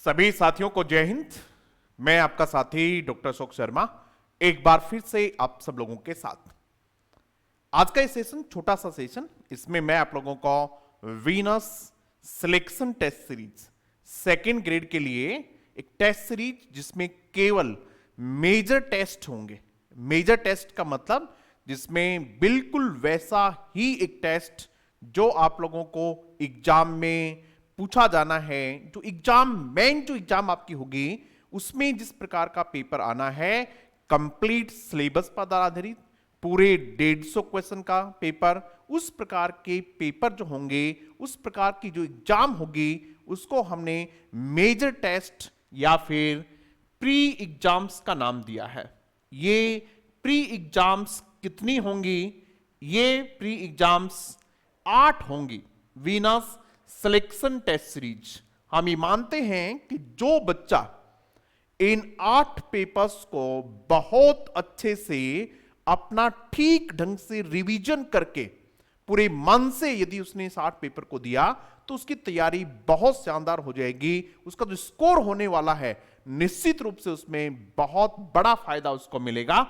सभी साथियों को जय हिंद। मैं आपका साथी डॉक्टर अशोक शर्मा एक बार फिर से आप सब लोगों के साथ। आज का ये सेशन छोटा सा सेशन, इसमें मैं आप लोगों को Venus selection test series second grade के लिए एक टेस्ट सीरीज जिसमें केवल मेजर टेस्ट होंगे। मेजर टेस्ट का मतलब जिसमें बिल्कुल वैसा ही एक टेस्ट जो आप लोगों को एग्जाम में पूछा जाना है, जो एग्जाम आपकी होगी उसमें जिस प्रकार का पेपर आना है, कंप्लीट सिलेबस पर आधारित पूरे 150 क्वेश्चन का पेपर, उस प्रकार के पेपर जो होंगे, उस प्रकार की जो एग्जाम होगी उसको हमने मेजर टेस्ट या फिर प्री एग्जाम्स का नाम दिया है। ये प्री एग्जाम्स कितनी होंगी? ये प्री एग्जाम्स 8 होंगी। वीनस सिलेक्शन टेस्ट सीरीज हम ये मानते हैं कि जो बच्चा इन 8 पेपर्स को बहुत अच्छे से अपना ठीक ढंग से रिवीजन करके पूरे मन से यदि उसने इस 8 पेपर को दिया तो उसकी तैयारी बहुत शानदार हो जाएगी। उसका जो स्कोर होने वाला है निश्चित रूप से उसमें बहुत बड़ा फायदा उसको मिलेगा।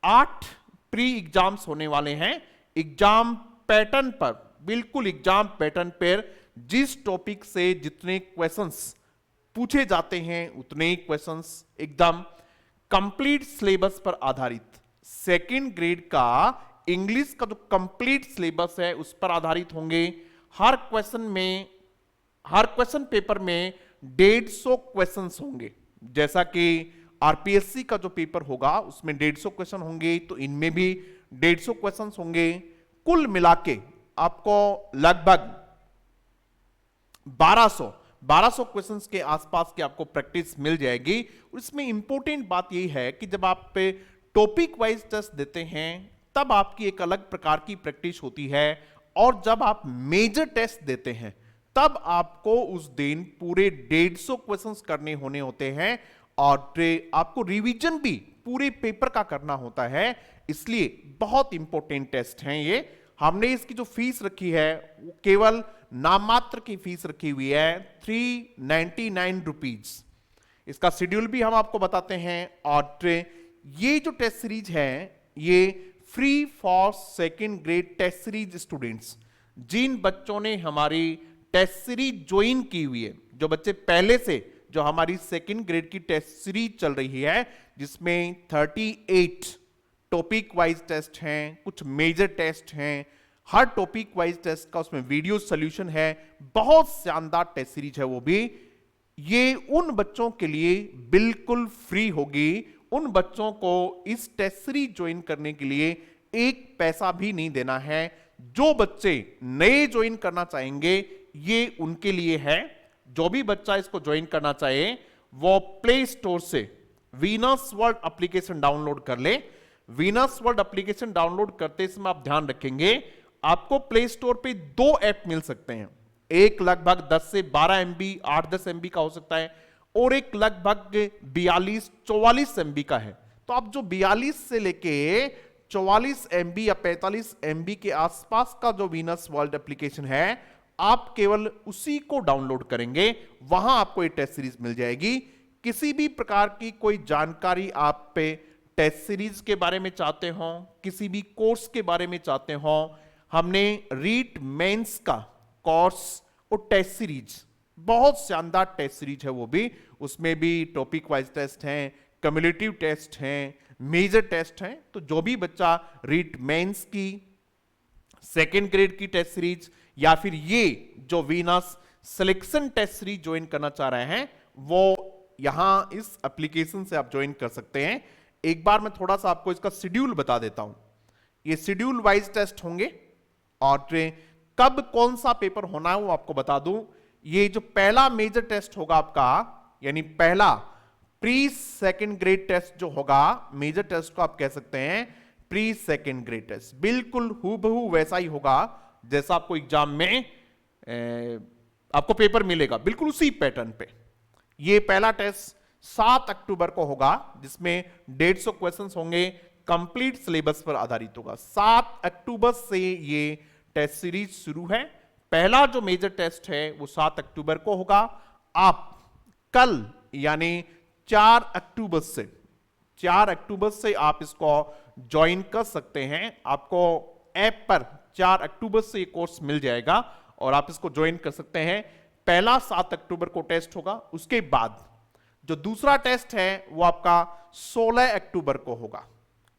8 प्री एग्जाम्स होने वाले हैं। एग्जाम पैटर्न पर, बिल्कुल एग्जाम पैटर्न पर जिस टॉपिक से जितने क्वेश्चंस पूछे जाते हैं उतने ही क्वेश्चंस एकदम कंप्लीट सिलेबस पर आधारित। सेकंड ग्रेड का इंग्लिश का जो कंप्लीट सिलेबस है उस पर आधारित होंगे। हर क्वेश्चन पेपर में 150 क्वेश्चंस होंगे। जैसा कि आरपीएससी का जो पेपर होगा उसमें 150 क्वेश्चन होंगे, तो इनमें भी 150 क्वेश्चंस होंगे। कुल मिलाके आपको लगभग 1200 क्वेश्चंस के आसपास की आपको प्रैक्टिस मिल जाएगी। और इसमें इंपॉर्टेंट बात यही है कि जब आप पे टॉपिक वाइज टेस्ट देते हैं तब आपकी एक अलग प्रकार की प्रैक्टिस होती है, और जब आप मेजर टेस्ट देते हैं तब आपको उस दिन पूरे 150 क्वेश्चंस करने होने होते हैं, और आपको रिवीजन भी पूरे पेपर का करना होता है। इसलिए बहुत इंपॉर्टेंट टेस्ट हैं ये। हमने इसकी जो फीस रखी है वो केवल नाम मात्र की फीस रखी हुई है 399 रुपीज। इसका शेड्यूल भी हम आपको बताते हैं। और ये जो टेस्ट सीरीज है ये free for second grade test series students, जिन बच्चों ने हमारी टेस्ट सीरीज ज्वाइन की हुई है, जो बच्चे पहले से जो हमारी सेकेंड ग्रेड की टेस्ट सीरीज चल रही है जिसमें 38 टॉपिक वाइज टेस्ट हैं, कुछ मेजर टेस्ट हैं, हर टॉपिक वाइज टेस्ट का उसमें वीडियो सॉल्यूशन है, बहुत शानदार टेस्ट सीरीज है वो भी। ये उन बच्चों के लिए बिल्कुल फ्री होगी। उन बच्चों को इस टेस्ट सीरीज ज्वाइन करने के लिए एक पैसा भी नहीं देना है। जो बच्चे नए ज्वाइन करना चाहेंगे ये उनके लिए है। जो भी बच्चा इसको ज्वाइन करना चाहे वो प्ले स्टोर से वीनस वर्ल्ड एप्लीकेशन डाउनलोड कर ले। वीनस वर्ल्ड एप्लीकेशन डाउनलोड करते समय आप ध्यान रखेंगे आपको प्ले स्टोर पे 2 ऐप मिल सकते हैं। एक लगभग 10 से 12 MB 8-10 MB का हो सकता है, और एक लगभग 42-44 MB का है। तो आप जो 42 से लेके 44 MB या 45 MB के आसपास का जो वीनस वर्ल्ड एप्लीकेशन है आप केवल उसी को डाउनलोड करेंगे, वहां आपको ये टेस्ट सीरीज मिल जाएगी। किसी भी प्रकार की कोई जानकारी आप पे टेस्ट सीरीज के बारे में चाहते हो, किसी भी कोर्स के बारे में चाहते हो, हमने रीट मेंस का कोर्स और टेस्ट सीरीज, बहुत शानदार टेस्ट सीरीज है वो भी। उसमें भी टॉपिक वाइज टेस्ट हैं, कम्युलेटिव टेस्ट हैं, मेजर टेस्ट हैं। तो जो भी बच्चा रीट मेंस की सेकेंड ग्रेड की टेस्ट सीरीज या फिर ये जो Venus selection test series join करना चाह रहे हैं वो यहां इस एप्लीकेशन से आप ज्वाइन कर सकते हैं। एक बार मैं थोड़ा सा आपको इसका शेड्यूल बता देता हूं। ये शेड्यूल वाइज टेस्ट होंगे, और कब कौन सा पेपर होना है वो आपको बता दूं। ये जो पहला मेजर टेस्ट होगा आपका, यानी पहला प्री सेकेंड ग्रेड टेस्ट जो होगा, मेजर टेस्ट को आप कह सकते हैं प्री सेकेंड ग्रेड टेस्ट, बिल्कुल हूबहू वैसा ही होगा जैसा आपको एग्जाम में आपको पेपर मिलेगा, बिल्कुल उसी पैटर्न पे। ये पहला टेस्ट 7 अक्टूबर को होगा जिसमें 150 क्वेश्चंस होंगे, कंप्लीट सिलेबस पर आधारित होगा। 7 अक्टूबर से ये टेस्ट सीरीज शुरू है। पहला जो मेजर टेस्ट है वो 7 अक्टूबर को होगा। आप कल यानी 4 अक्टूबर से आप इसको ज्वाइन कर सकते हैं। आपको ऐप पर 4 अक्टूबर से ये कोर्स मिल जाएगा और आप इसको ज्वाइन कर सकते हैं। पहला 7 अक्टूबर को टेस्ट होगा, उसके बाद जो दूसरा टेस्ट है वो आपका 16 अक्टूबर को होगा।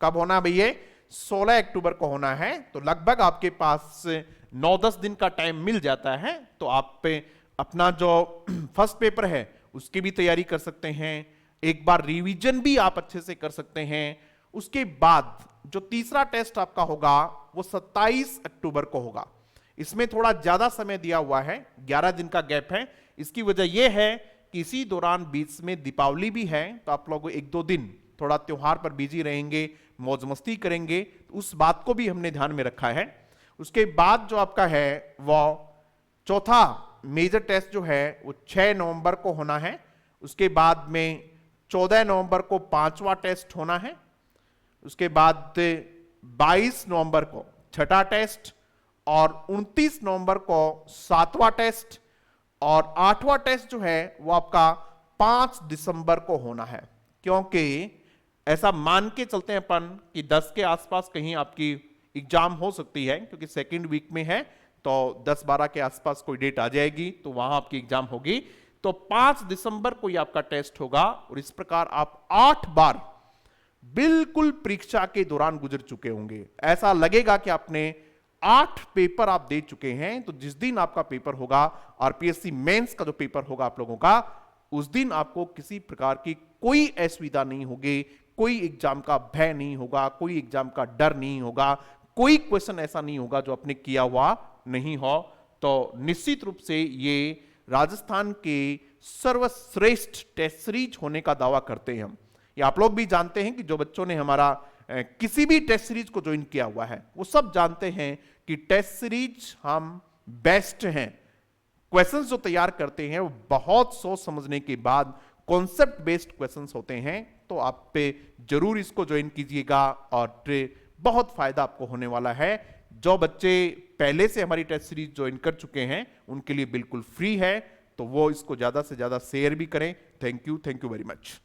कब होना भैया? 16 अक्टूबर को होना है। तो लगभग आपके पास 9-10 दिन का टाइम मिल जाता है। तो आप अपना जो फर्स्ट पेपर है उसकी भी तैयारी कर सकते हैं, एक बार रिवीजन भी आप अच्छे से कर सकते हैं। उसके बाद जो तीसरा टेस्ट आपका होगा वो 27 अक्टूबर को होगा। इसमें थोड़ा ज्यादा समय दिया हुआ है, 11 दिन का गैप है। इसकी वजह यह है कि इसी दौरान बीच में दीपावली भी है, तो आप लोग 1-2 दिन थोड़ा त्योहार पर बिजी रहेंगे, मौज मस्ती करेंगे, तो उस बात को भी हमने ध्यान में रखा है। उसके बाद जो आपका है वो चौथा मेजर टेस्ट जो है वो 6 नवंबर को होना है। उसके बाद में 14 नवंबर को 5वां टेस्ट होना है। उसके बाद 22 नवंबर को छठा टेस्ट और 29 नवंबर को 7वां टेस्ट और 8वां टेस्ट जो है वो आपका 5 दिसंबर को होना है। क्योंकि ऐसा मान के चलते हैं अपन कि 10 के आसपास कहीं आपकी एग्जाम हो सकती है, क्योंकि सेकेंड वीक में है तो 10-12 के आसपास कोई डेट आ जाएगी तो वहां आपकी एग्जाम होगी। तो 5 दिसंबर को ही आपका टेस्ट होगा और इस प्रकार आप 8 बार बिल्कुल परीक्षा के दौरान गुजर चुके होंगे। ऐसा लगेगा कि आपने 8 पेपर आप दे चुके हैं। तो जिस दिन आपका पेपर होगा आरपीएससी मेंस का जो पेपर होगा आप लोगों का, उस दिन आपको किसी प्रकार की कोई असुविधा नहीं होगी, कोई एग्जाम का भय नहीं होगा, कोई एग्जाम का डर नहीं होगा, कोई क्वेश्चन ऐसा नहीं होगा जो आपने किया हुआ नहीं हो। तो निश्चित रूप से ये राजस्थान के सर्वश्रेष्ठ टेस्ट सीरीज होने का दावा करते हैं हम। ये आप लोग भी जानते हैं कि जो बच्चों ने हमारा किसी भी टेस्ट सीरीज को ज्वाइन किया हुआ है वो सब जानते हैं कि टेस्ट सीरीज हम बेस्ट हैं। क्वेश्चंस जो तैयार करते हैं वो बहुत सोच समझने के बाद कॉन्सेप्ट बेस्ड क्वेश्चंस होते हैं। तो आप पे जरूर इसको ज्वाइन कीजिएगा और बहुत फायदा आपको होने वाला है। जो बच्चे पहले से हमारी टेस्ट सीरीज ज्वाइन कर चुके हैं उनके लिए बिल्कुल फ्री है, तो वो इसको ज्यादा से ज्यादा शेयर भी करें। Thank you very much.